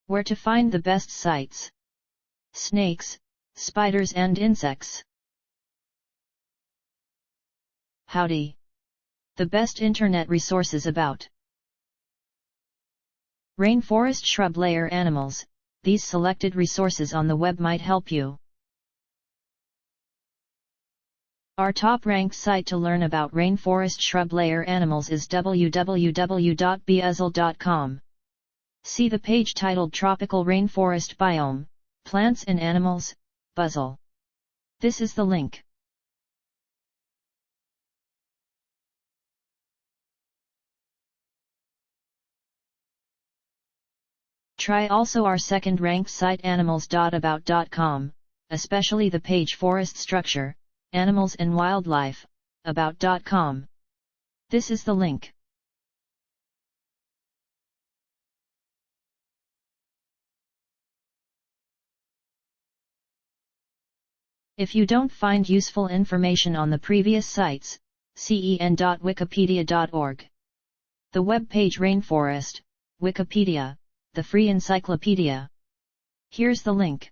Where to find the best sites. Snakes, spiders and insects. Howdy! The best internet resources about rainforest shrub layer animals. These selected resources on the web might help you. Our top-ranked site to learn about rainforest shrub layer animals is www.beazl.com. See the page titled Tropical Rainforest Biome, Plants and Animals, Buzzle. This is the link. Try also our second-ranked site animals.about.com, especially the page Forest Structure, Animals and Wildlife, about.com. This is the link. If you don't find useful information on the previous sites, cen.wikipedia.org. The web page Rainforest, Wikipedia, the free encyclopedia. Here's the link.